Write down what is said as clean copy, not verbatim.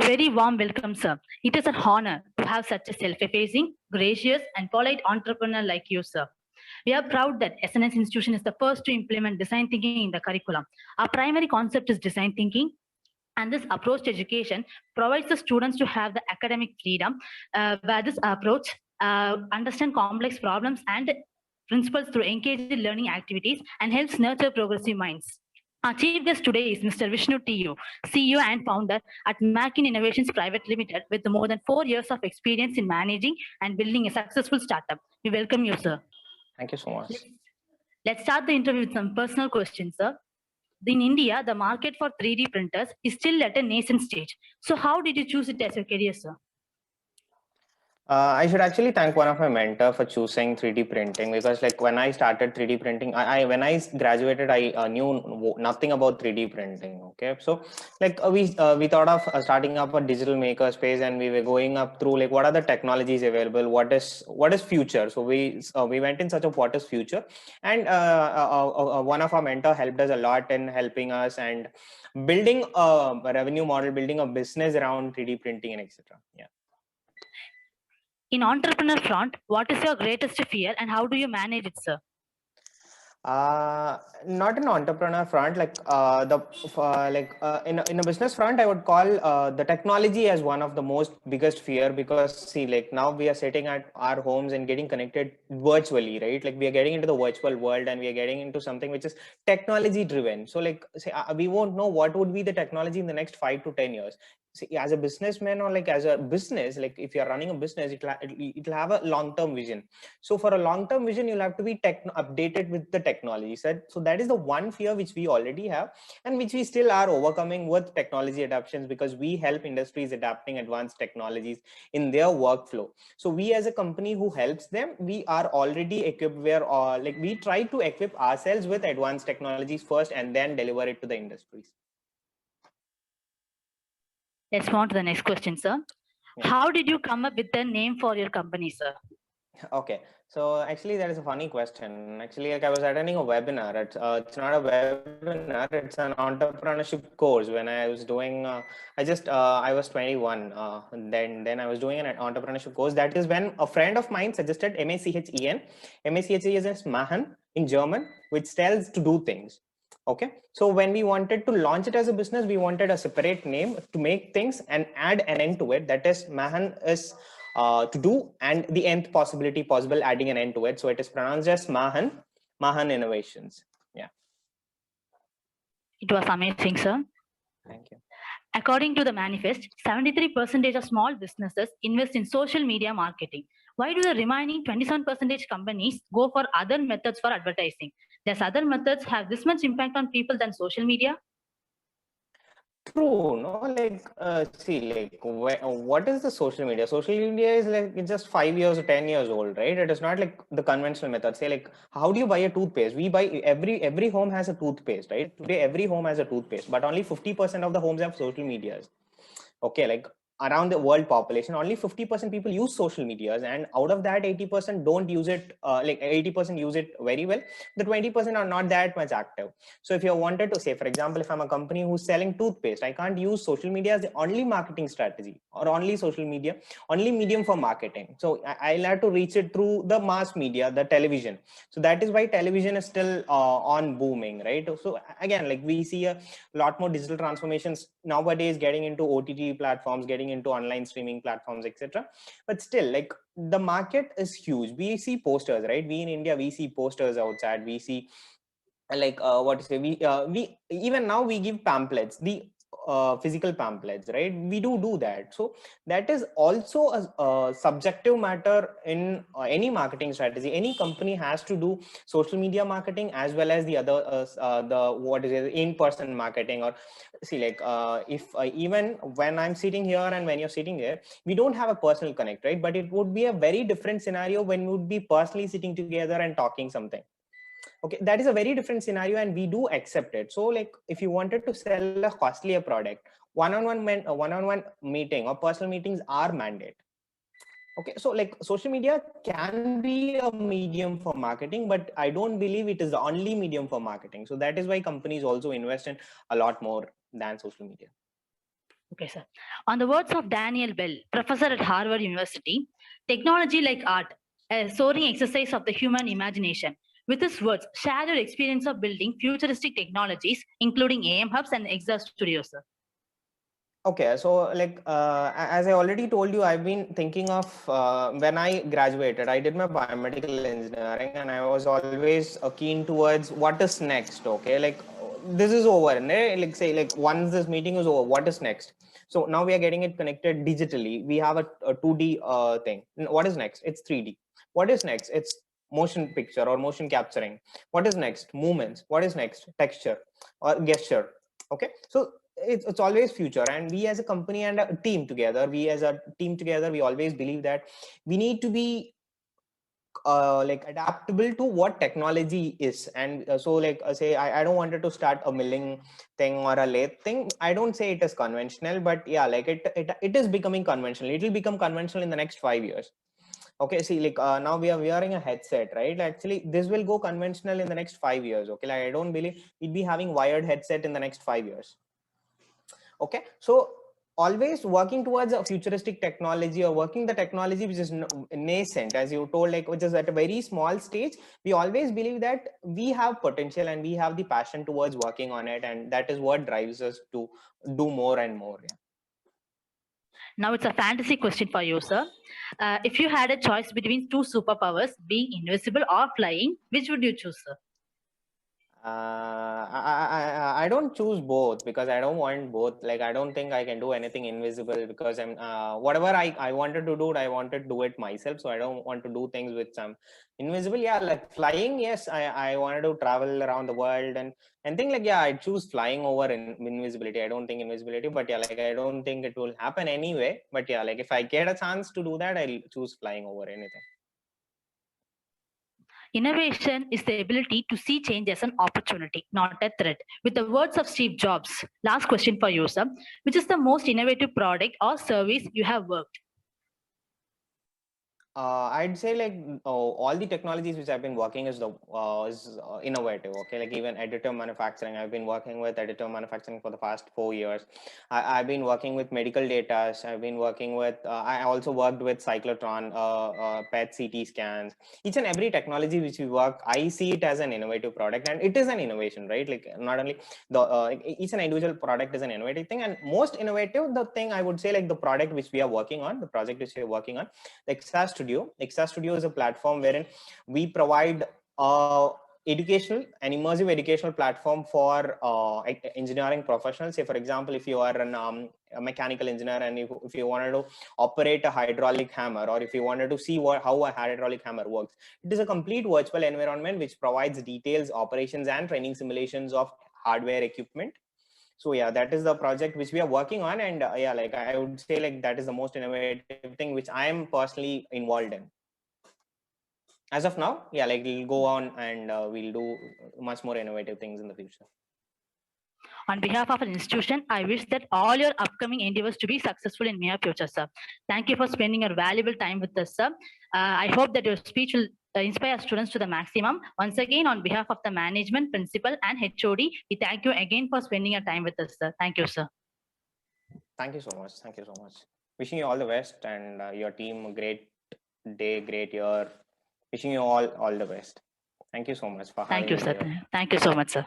very warm welcome, sir. It is an honor to have such a self-effacing, gracious, and polite entrepreneur like you, sir. We are proud that SNS Institution is the first to implement design thinking in the curriculum. Our primary concept is design thinking, and this approach to education provides the students to have the academic freedom, where this approach understand complex problems and principles through engaging learning activities and helps nurture progressive minds. Our chief guest today is Mr. Vishnu T U, CEO and founder at Machenn Innovations Private Limited, with more than 4 years of experience in managing and building a successful startup. We welcome you, sir. Thank you so much. Let's start the interview with some personal questions, sir. In India, the market for 3D printers is still at a nascent stage. So how did you choose it as your career, sir? I should actually thank one of my mentor for choosing 3D printing, because like when I started 3D printing, when I graduated, I knew nothing about 3D printing. Okay, so like we thought of starting up a digital maker space, and we were going up through like what are the technologies available, what is future. So we went in search of what is future, and one of our mentor helped us a lot in helping us and building a revenue model, building a business around 3D printing and etc. Yeah. In entrepreneur front, what is your greatest fear and how do you manage it, sir? Not an entrepreneur front, like in a business front, I would call the technology as one of the most biggest fear, because see, like now we are sitting at our homes and getting connected virtually, right? Like we are getting into the virtual world and we are getting into something which is technology driven. So like say, we won't know what would be the technology in the next 5 to 10 years. See, as a businessman or like as a business, like if you're running a business, it'll have a long-term vision. So for a long-term vision, you'll have to be updated with the technology. So that is the one fear which we already have and which we still are overcoming with technology adoptions, because we help industries adapting advanced technologies in their workflow. So we as a company who helps them, we are already equipped where like we try to equip ourselves with advanced technologies first and then deliver it to the industries. Let's move on to the next question, sir. Yeah. How did you come up with the name for your company, sir? Okay, so actually that is a funny question. Actually, like I was attending a webinar. It's not a webinar, it's an entrepreneurship course. When I was doing, I was 21. Then I was doing an entrepreneurship course. That is when a friend of mine suggested Machenn. Machenn is Machenn in German, which tells to do things. Okay, so when we wanted to launch it as a business, we wanted a separate name to make things and add an end to it. That is, Machenn is to do, and the nth possible adding an end to it. So it is pronounced as Machenn Innovations. Yeah. It was amazing, sir. Thank you. According to the manifest, 73% of small businesses invest in social media marketing. Why do the remaining 27% companies go for other methods for advertising? Does other methods have this much impact on people than social media? True, no, like see, like what is the social media? Social media is like it's just 5 years or 10 years old, right? It is not like the conventional method. Say like, how do you buy a toothpaste? We buy every home has a toothpaste, right? Today every home has a toothpaste, but only 50% of the homes have social medias. Okay, like around the world population, only 50% people use social medias, and out of that 80% don't use it, like 80% use it very well. The 20% are not that much active. So if you wanted to say, for example, if I'm a company who's selling toothpaste, I can't use social media as the only marketing strategy or only social media, only medium for marketing. So I'll have to reach it through the mass media, the television. So that is why television is still on booming, right? So again, like we see a lot more digital transformations nowadays, getting into OTT platforms, getting into online streaming platforms, etc. But still, like the market is huge. We see posters, right? We in India, we see posters outside. We see like what to say, we even now we give pamphlets, the physical pamphlets, right? We do that. So that is also a subjective matter in any marketing strategy. Any company has to do social media marketing as well as the other the what is it, in-person marketing. Or see, like if even when I'm sitting here and when you're sitting there, we don't have a personal connect, right? But it would be a very different scenario when we would be personally sitting together and talking something. Okay, that is a very different scenario, and we do accept it. So like if you wanted to sell a costlier product, one-on-one meeting or personal meetings are mandate. Okay, so like social media can be a medium for marketing, but I don't believe it is the only medium for marketing. So that is why companies also invest in a lot more than social media. Okay, sir. On the words of Daniel Bell, professor at Harvard University, technology like art, a soaring exercise of the human imagination. With his words, share your experience of building futuristic technologies, including AM hubs and Exas Studios, sir. Okay, so like as I already told you, I've been thinking of when I graduated, I did my biomedical engineering, and I was always keen towards what is next. Okay, like this is over, and like say like once this meeting is over, what is next? So now we are getting it connected digitally. We have a 2D thing. What is next? It's 3D. What is next? It's motion picture or motion capturing. What is next? Movements. What is next? Texture or gesture. Okay, so it's always future, and we as a company and a team together, we always believe that we need to be like adaptable to what technology is. And so like say I don't wanted to start a milling thing or a lathe thing. I don't say it is conventional, but yeah, like it is becoming conventional. It will become conventional in the next 5 years. Okay, see, like now we are wearing a headset, right? Actually this will go conventional in the next 5 years. Okay, like I don't believe we'll be having wired headset in the next 5 years. Okay, so always working towards a futuristic technology, or working the technology which is nascent, as you told, like which is at a very small stage. We always believe that we have potential and we have the passion towards working on it, and that is what drives us to do more and more. Yeah. Now it's a fantasy question for you, sir. If you had a choice between two superpowers, being invisible or flying, which would you choose, sir? I don't choose both, because I don't want both. Like I don't think I can do anything invisible, because I'm whatever I wanted to do, I wanted to do it myself. So I don't want to do things with some invisible. Yeah, like flying. Yes, I wanted to travel around the world and think like, yeah, I choose flying over invisibility. I don't think invisibility, but yeah, like I don't think it will happen anyway. But yeah, like if I get a chance to do that, I'll choose flying over anything. Innovation is the ability to see change as an opportunity, not a threat. With the words of Steve Jobs, last question for you, sir. Which is the most innovative product or service you have worked? I'd say like all the technologies which I've been working is innovative. Okay, like even additive manufacturing, I've been working with additive manufacturing for the past 4 years. I've been working with medical data. I've been working with. I also worked with cyclotron, PET CT scans. Each and every technology which we work, I see it as an innovative product, and it is an innovation, right? Like not only the each and individual product is an innovative thing, and most innovative the thing I would say, like the product which we are working on, the project which we are working on. The Exas Studio. Exas Studio is a platform wherein we provide educational and immersive educational platform for engineering professionals. Say, for example, if you are a mechanical engineer, and if you wanted to operate a hydraulic hammer, or if you wanted to see how a hydraulic hammer works, it is a complete virtual environment which provides details, operations, and training simulations of hardware equipment. So yeah, that is the project which we are working on, and yeah, like I would say, like that is the most innovative thing which I am personally involved in as of now. Yeah, like we'll go on and we'll do much more innovative things in the future. On behalf of an institution, I wish that all your upcoming endeavors to be successful in near future, sir. Thank you for spending your valuable time with us, sir. I hope that your speech will inspire students to the maximum. Once again, on behalf of the management, principal, and HOD, we thank you again for spending your time with us, sir. Thank you, sir. Thank you so much. Thank you so much. Wishing you all the best, and your team a great day, great year. Wishing you all the best. Thank you so much for having Thank you, me sir. here. Thank you so much, sir.